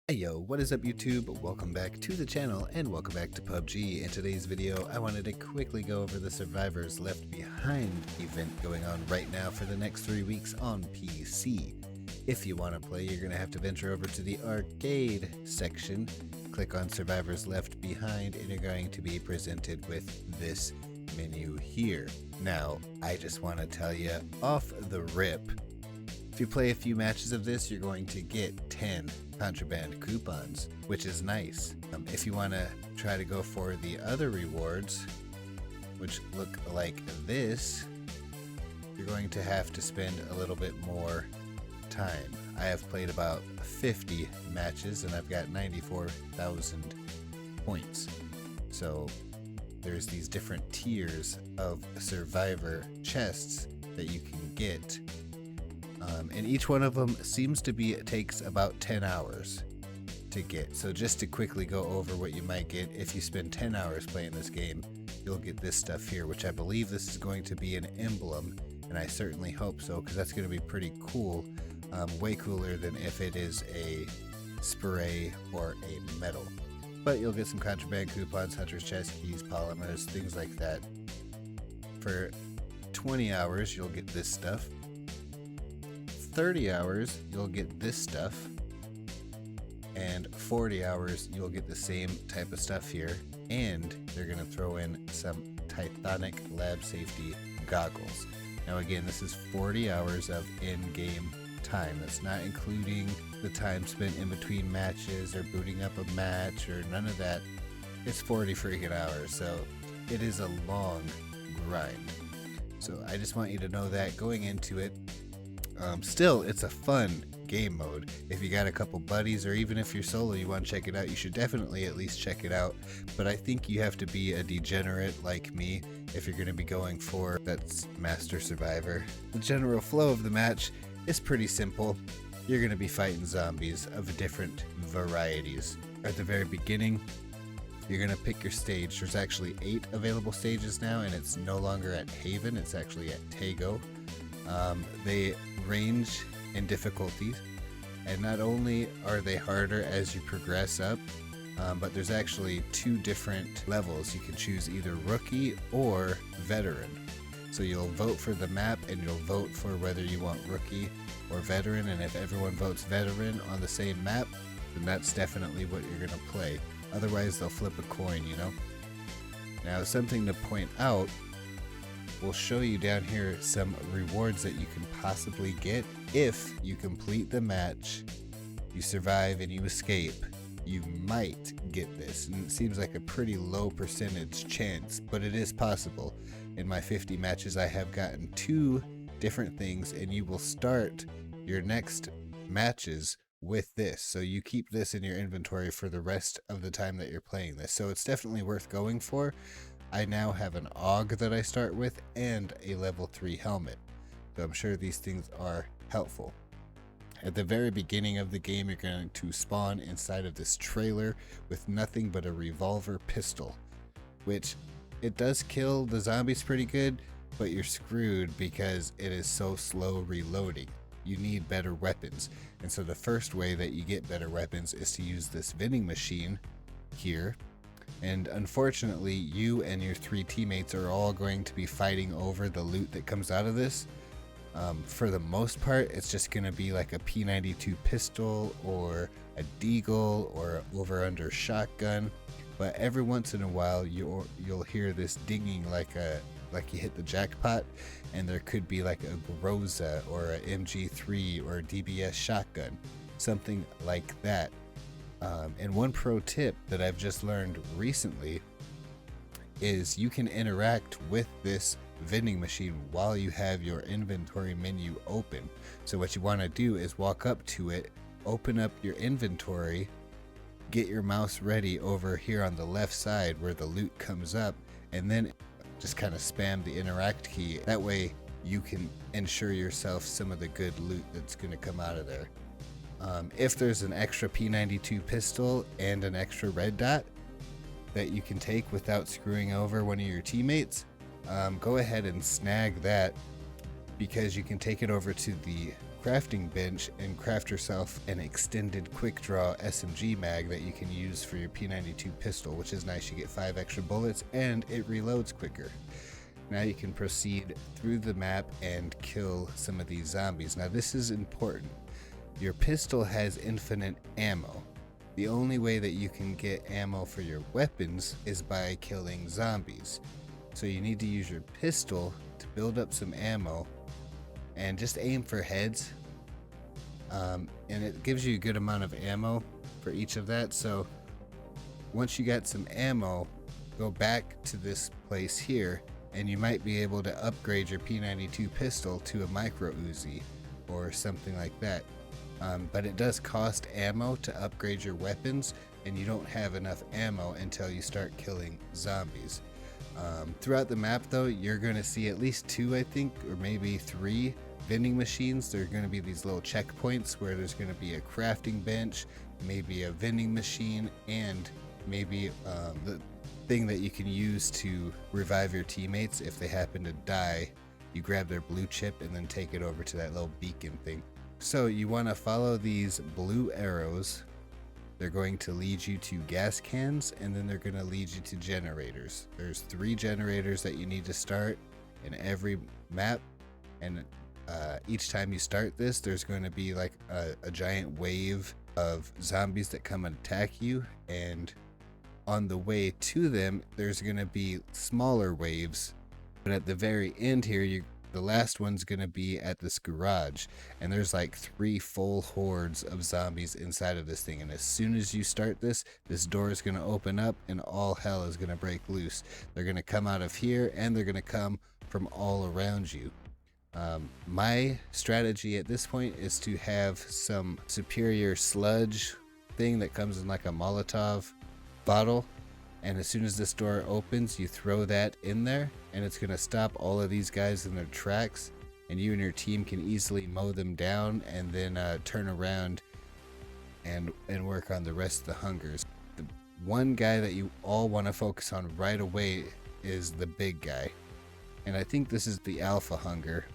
Hey yo, what is up YouTube? Welcome back to the channel and welcome back to PUBG. In today's video, I wanted to quickly go over the Survivors Left Behind event going on right now for the next 3 weeks on PC. If you want to play, you're going to have to venture over to the arcade section, click on Survivors Left Behind, and you're going to be presented with this menu here. Now, I just want to tell you off the rip, if you play a few matches of this, you're going to get 10 contraband coupons, which is nice. If you want to try to go for the other rewards, which look like this, you're going to have to spend a little bit more time. I have played about 50 matches and I've got 94,000 points. So there's these different tiers of survivor chests that you can get. And each one of them seems to be, it takes about 10 hours to get. So just to quickly go over what you might get if you spend 10 hours playing this game, you'll get this stuff here, which I believe this is going to be an emblem, and I certainly hope so, because that's going to be pretty cool. Way cooler than if it is a spray or a medal. But you'll get some contraband coupons, hunter's chest keys, polymers, things like that. For 20 hours, you'll get this stuff. 30 hours, you'll get this stuff, and 40 hours, you'll get the same type of stuff here, and they're going to throw in some Tithonic lab safety goggles. Now again, this is 40 hours of in-game time. That's not including the time spent in between matches or booting up a match or none of that. It's 40 freaking hours, so it is a long grind. So I just want you to know that going into it. Still, it's a fun game mode. If you got a couple buddies, or even if you're solo, you want to check it out, you should definitely at least check it out. But I think you have to be a degenerate like me if you're going to be going for that's Master Survivor. The general flow of the match is pretty simple. You're going to be fighting zombies of different varieties. At the very beginning, you're going to pick your stage. There's actually 8 available stages now, and it's no longer at Haven, it's actually at Taego. They range in difficulties, and not only are they harder as you progress up, but there's actually 2 different levels. You can choose either rookie or veteran. So you'll vote for the map and you'll vote for whether you want rookie or veteran, and if everyone votes veteran on the same map, then that's definitely what you're going to play. Otherwise they'll flip a coin, you know. Now, something to point out, we'll show you down here some rewards that you can possibly get if you complete the match, you survive, and you escape. You might get this, and it seems like a pretty low percentage chance, but it is possible. In my 50 matches, I have gotten 2 different things, and you will start your next matches with this. So you keep this in your inventory for the rest of the time that you're playing this. So it's definitely worth going for. I now have an AUG that I start with and a level 3 helmet, so I'm sure these things are helpful. At the very beginning of the game, you're going to spawn inside of this trailer with nothing but a revolver pistol, which it does kill the zombies pretty good, but you're screwed because it is so slow reloading. You need better weapons, and so the first way that you get better weapons is to use this vending machine here. And unfortunately, you and your 3 teammates are all going to be fighting over the loot that comes out of this. For the most part, it's just going to be like a P92 pistol or a deagle or over-under shotgun. But every once in a while, you'll hear this dinging like you hit the jackpot, and there could be like a Groza or a MG3 or a DBS shotgun, something like that. And one pro tip that I've just learned recently is you can interact with this vending machine while you have your inventory menu open. So what you want to do is walk up to it, open up your inventory, get your mouse ready over here on the left side where the loot comes up, and then just kind of spam the interact key. That way you can ensure yourself some of the good loot that's going to come out of there. If there's an extra P92 pistol and an extra red dot that you can take without screwing over one of your teammates, go ahead and snag that, because you can take it over to the crafting bench and craft yourself an extended quick draw SMG mag that you can use for your P92 pistol, which is nice. You get 5 extra bullets and it reloads quicker. Now you can proceed through the map and kill some of these zombies. Now this is important. Your pistol has infinite ammo. The only way that you can get ammo for your weapons is by killing zombies. So you need to use your pistol to build up some ammo and just aim for heads. And it gives you a good amount of ammo for each of that. So once you got some ammo, go back to this place here and you might be able to upgrade your P92 pistol to a micro Uzi or something like that. But it does cost ammo to upgrade your weapons, and you don't have enough ammo until you start killing zombies. Throughout the map though, you're going to see at least 2, I think, or maybe 3 vending machines. There are going to be these little checkpoints where there's going to be a crafting bench, maybe a vending machine, and maybe the thing that you can use to revive your teammates if they happen to die. You grab their blue chip and then take it over to that little beacon thing. So you want to follow these blue arrows. They're going to lead you to gas cans, and then they're going to lead you to generators. There's 3 generators that you need to start in every map, and each time you start this, there's going to be like a giant wave of zombies that come and attack you, and on the way to them there's going to be smaller waves, but at the very end here, the last one's going to be at this garage, and there's like 3 full hordes of zombies inside of this thing. And as soon as you start this door is going to open up and all hell is going to break loose. They're going to come out of here and they're going to come from all around you. My strategy at this point is to have some superior sludge thing that comes in like a Molotov bottle, and as soon as this door opens, you throw that in there, and it's going to stop all of these guys in their tracks, and you and your team can easily mow them down and then turn around and work on the rest of the hungers. The one guy that you all want to focus on right away is the big guy, and I think this is the alpha hunger.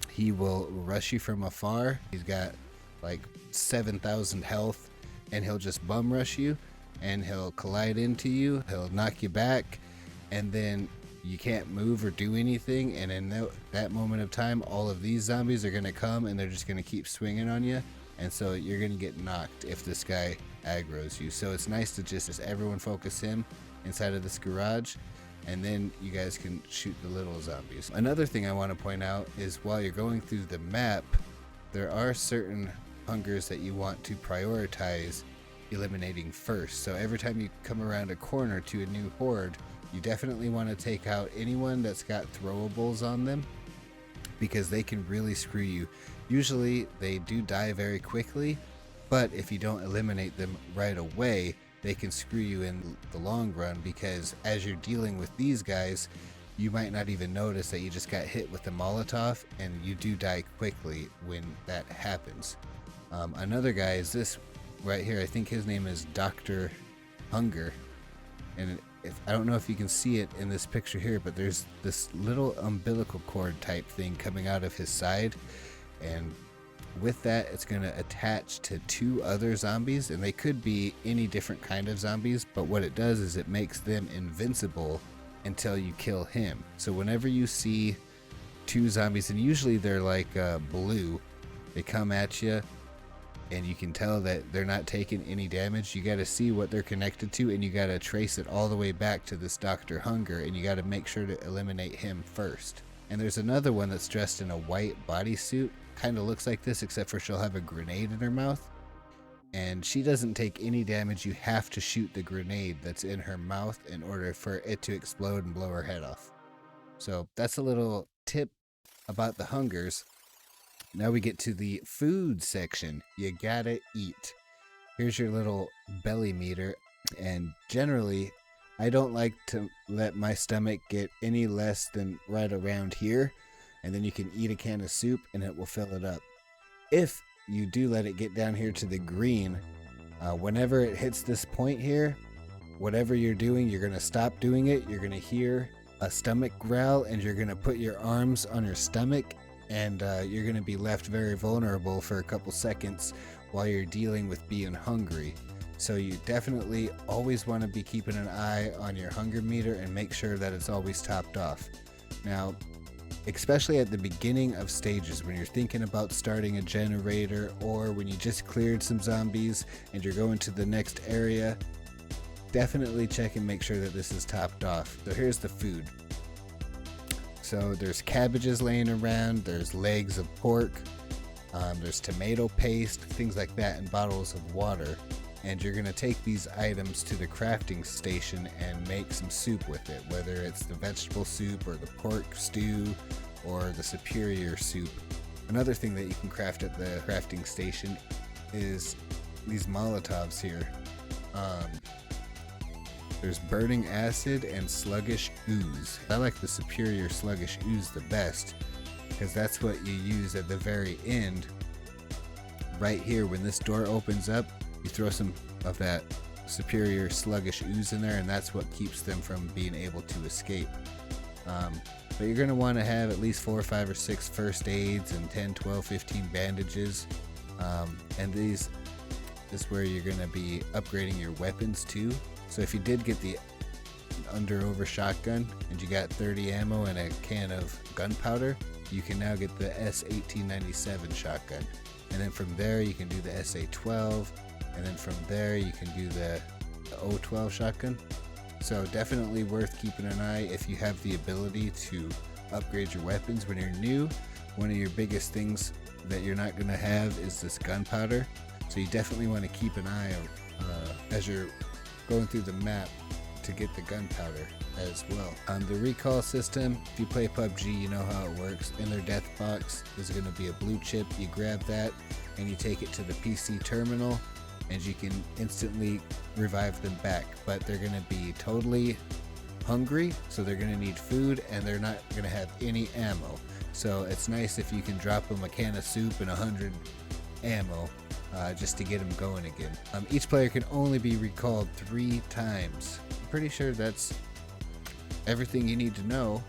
He will rush you from afar. He's got like 7,000 health, and he'll just bum rush you, and he'll collide into you, he'll knock you back, and then you can't move or do anything, and in that moment of time, all of these zombies are going to come and they're just going to keep swinging on you, and so you're going to get knocked if this guy aggroes you. So it's nice to just everyone focus him inside of this garage, and then you guys can shoot the little zombies. Another thing I want to point out is while you're going through the map, there are certain hungers that you want to prioritize eliminating first. So every time you come around a corner to a new horde, you definitely want to take out anyone that's got throwables on them, because they can really screw you. Usually they do die very quickly, but if you don't eliminate them right away, they can screw you in the long run, because as you're dealing with these guys, you might not even notice that you just got hit with the Molotov, and you do die quickly when that happens. Another guy is this right here. I think his name is Dr. Hunger, and I don't know if you can see it in this picture here, but there's this little umbilical cord type thing coming out of his side, and with that it's going to attach to 2 other zombies, and they could be any different kind of zombies, but what it does is it makes them invincible until you kill him. So whenever you see 2 zombies, and usually they're like blue, they come at you and you can tell that they're not taking any damage, you got to see what they're connected to, and you got to trace it all the way back to this Dr. Hunger, and you got to make sure to eliminate him first. And there's another one that's dressed in a white bodysuit, kind of looks like this, except for she'll have a grenade in her mouth, and she doesn't take any damage. You have to shoot the grenade that's in her mouth in order for it to explode and blow her head off. So that's a little tip about the hungers. Now we get to the food section. You gotta eat. Here's your little belly meter, and generally I don't like to let my stomach get any less than right around here, and then you can eat a can of soup and it will fill it up. If you do let it get down here to the green, whenever it hits this point here, whatever you're doing, you're gonna stop doing it. You're gonna hear a stomach growl, and you're gonna put your arms on your stomach and you're going to be left very vulnerable for a couple seconds while you're dealing with being hungry. So you definitely always want to be keeping an eye on your hunger meter and make sure that it's always topped off. Now, especially at the beginning of stages, when you're thinking about starting a generator, or when you just cleared some zombies and you're going to the next area, definitely check and make sure that this is topped off. So here's the food. So there's cabbages laying around, there's legs of pork, there's tomato paste, things like that, and bottles of water. And you're going to take these items to the crafting station and make some soup with it, whether it's the vegetable soup or the pork stew or the superior soup. Another thing that you can craft at the crafting station is these Molotovs here. There's burning acid and sluggish ooze. I like the superior sluggish ooze the best because that's what you use at the very end. Right here, when this door opens up, you throw some of that superior sluggish ooze in there, and that's what keeps them from being able to escape. But you're going to want to have at least 4, 5, or 6 first aids and 10, 12, 15 bandages. And these is where you're going to be upgrading your weapons too. So if you did get the under-over shotgun and you got 30 ammo and a can of gunpowder, you can now get the S1897 shotgun. And then from there you can do the SA12. And then from there you can do the 012 shotgun. So definitely worth keeping an eye if you have the ability to upgrade your weapons when you're new. One of your biggest things that you're not going to have is this gunpowder. So you definitely want to keep an eye as you're going through the map to get the gunpowder as well. On the recall system, if you play PUBG, you know how it works. In their death box is going to be a blue chip. You grab that and you take it to the PC terminal, and you can instantly revive them back. But they're going to be totally hungry, so they're going to need food, and they're not going to have any ammo. So it's nice if you can drop them a can of soup and 100 ammo just to get them going again. Each player can only be recalled 3 times. I'm pretty sure that's everything you need to know.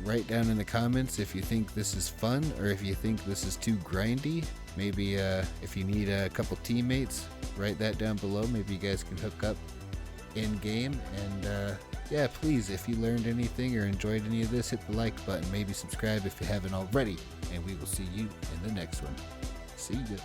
Write down in the comments if you think this is fun or if you think this is too grindy. Maybe if you need a couple teammates, write that down below. Maybe you guys can hook up in game. And yeah, please, if you learned anything or enjoyed any of this, hit the like button, maybe subscribe if you haven't already, and we will see you in the next one. See ya.